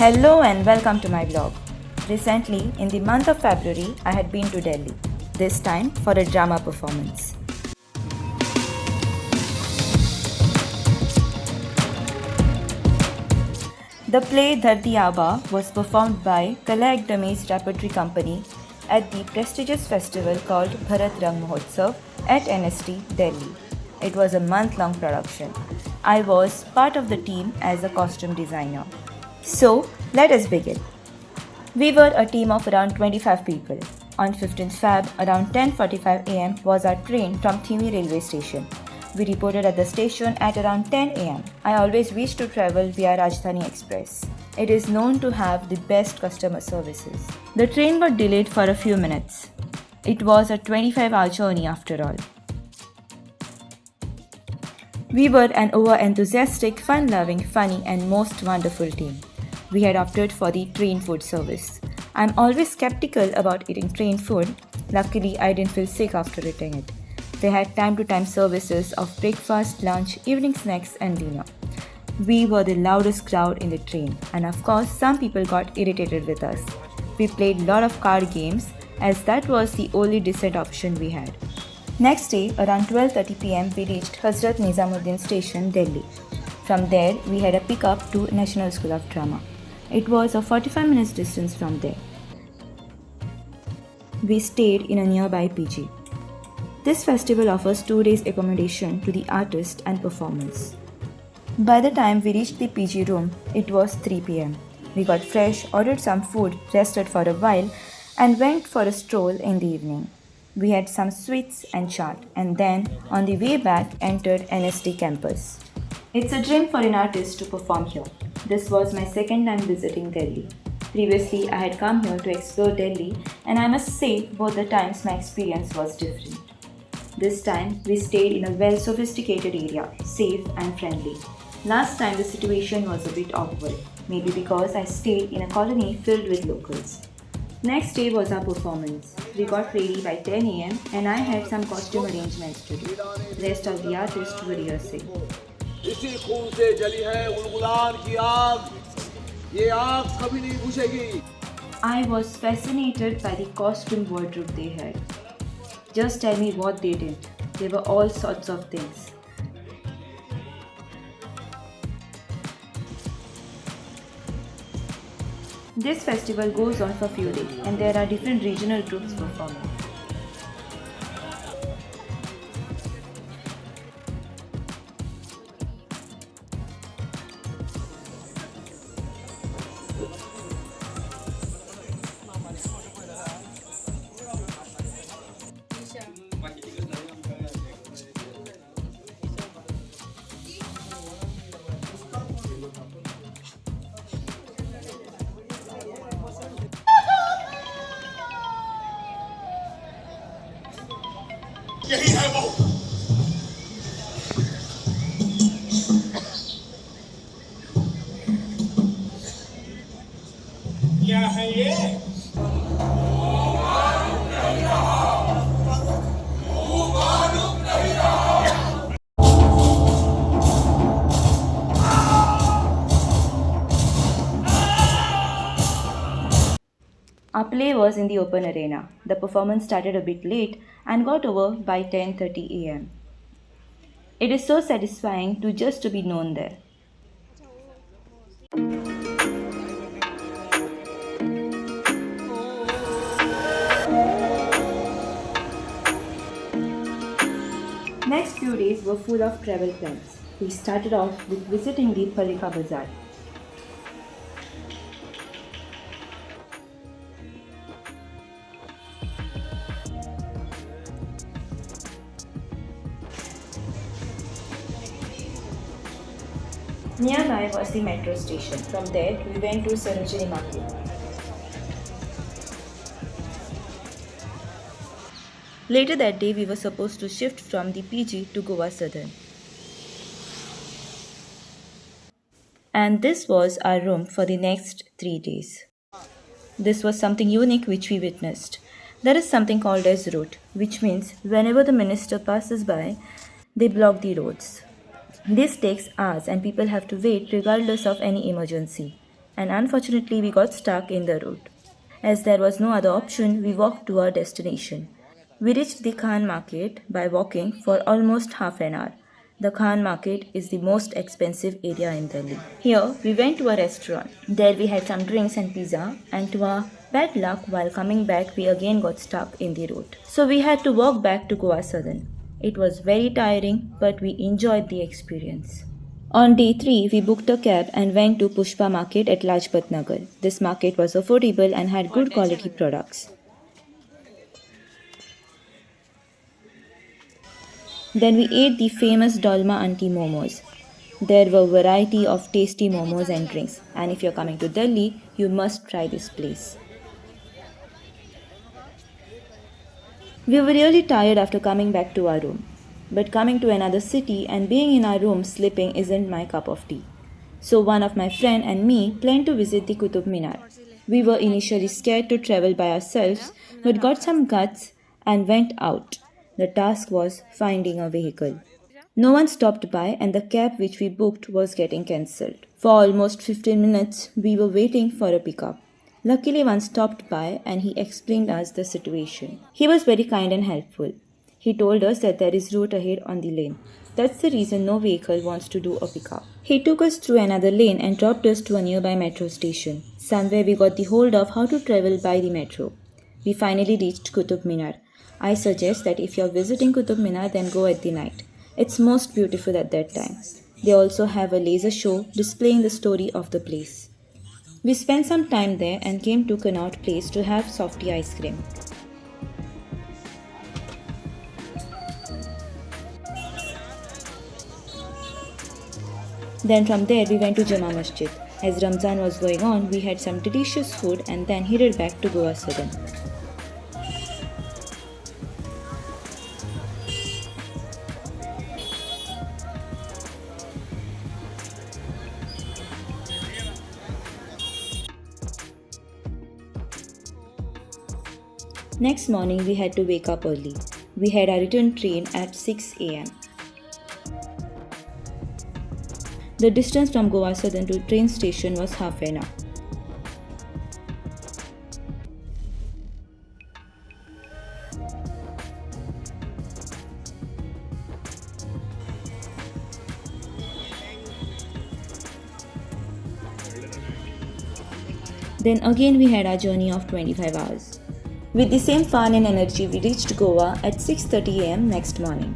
Hello and welcome to my blog. Recently, in the month of February, I had been to Delhi, this time for a drama performance. The play Dharti Aaba was performed by Kala Akademi's Repertory Company at the prestigious festival called Bharat Rang Mahotsav at NST, Delhi. It was a month-long production. I was part of the team as a costume designer. So, let us begin. We were a team of around 25 people. On 15th Feb, around 10:45 am was our train from Thimi railway station. We reported at the station at around 10 am. I always wish to travel via Rajdhani Express. It is known to have the best customer services. The train got delayed for a few minutes. It was a 25-hour journey after all. We were an over-enthusiastic, fun-loving, funny and most wonderful team. We had opted for the train food service. I'm always skeptical about eating train food. Luckily, I didn't feel sick after eating it. They had time-to-time services of breakfast, lunch, evening snacks and dinner. We were the loudest crowd in the train and of course some people got irritated with us. We played a lot of card games as that was the only decent option we had. Next day, around 12:30 pm, we reached Hazrat Nizamuddin Station, Delhi. From there, we had a pickup to National School of Drama. It was a 45 minutes distance from there. We stayed in a nearby PG. This festival offers 2 days accommodation to the artists and performers. By the time we reached the PG room, it was 3 pm. We got fresh, ordered some food, rested for a while, and went for a stroll in the evening. We had some sweets and chaat, and then, on the way back, entered NST campus. It's a dream for an artist to perform here. This was my second time visiting Delhi. Previously, I had come here to explore Delhi, and I must say, both the times my experience was different. This time, we stayed in a well-sophisticated area, safe and friendly. Last time, the situation was a bit awkward, maybe because I stayed in a colony filled with locals. Next day was our performance. We got ready by 10 am and I had some costume arrangements to do. Rest of the artists were rehearsing. इसी खून से जली है उलगुलान की आग ये आग कभी नहीं बुझेगी I was fascinated by the costume wardrobe they had. Just tell me what they did. There were all sorts of things. This festival goes on for a few days and there are different regional groups performing. यही है वो क्या है ये Our play was in the open arena. The performance started a bit late and got over by 10:30 am. It is so satisfying to just to be known there. Next few days were full of travel plans. We started off with visiting the Palika Bazaar. Nearby was the metro station. From there, we went to Sarojini Market. Later that day, we were supposed to shift from the PG to Goa Southern. And this was our room for the next 3 days. This was something unique which we witnessed. There is something called as route, which means whenever the minister passes by, they block the roads. This takes hours and people have to wait regardless of any emergency. and unfortunately we got stuck in the road. As there was no other option, we walked to our destination. We reached the Khan Market by walking for almost half an hour. The Khan Market is the most expensive area in Delhi. Here, we went to a restaurant. There, we had some drinks and pizza, and to our bad luck, while coming back, we again got stuck in the road. So, we had to walk back to Goa Southern. It was very tiring, but we enjoyed the experience. On day 3, we booked a cab and went to Pushpa Market at Lajpat Nagar. This market was affordable and had good quality products. Then we ate the famous Dolma Auntie momos. There were variety of tasty momos and drinks, and if you're coming to Delhi, you must try this place. We were really tired after coming back to our room. But coming to another city and being in our room sleeping isn't my cup of tea. So one of my friend and me planned to visit the Qutub Minar. We were initially scared to travel by ourselves, but got some guts and went out. The task was finding a vehicle. No one stopped by and the cab which we booked was getting cancelled. For almost 15 minutes, we were waiting for a pickup. Luckily, one stopped by and he explained us the situation. He was very kind and helpful. He told us that there is route ahead on the lane. That's the reason no vehicle wants to do a pickup. He took us through another lane and dropped us to a nearby metro station. Somewhere we got the hold of how to travel by the metro. We finally reached Qutub Minar. I suggest that if you're visiting Qutub Minar, then go at the night. It's most beautiful at that time. They also have a laser show displaying the story of the place. We spent some time there and came to Connaught Place to have softy ice cream. Then from there we went to Jama Masjid. As Ramzan was going on, we had some delicious food and then headed back to Goa Southern. Next morning we had to wake up early. We had our return train at 6 am. The distance from Goa Southern to train station was half an hour. Then again we had our journey of 25 hours. With the same fun and energy, we reached Goa at 6:30 am next morning.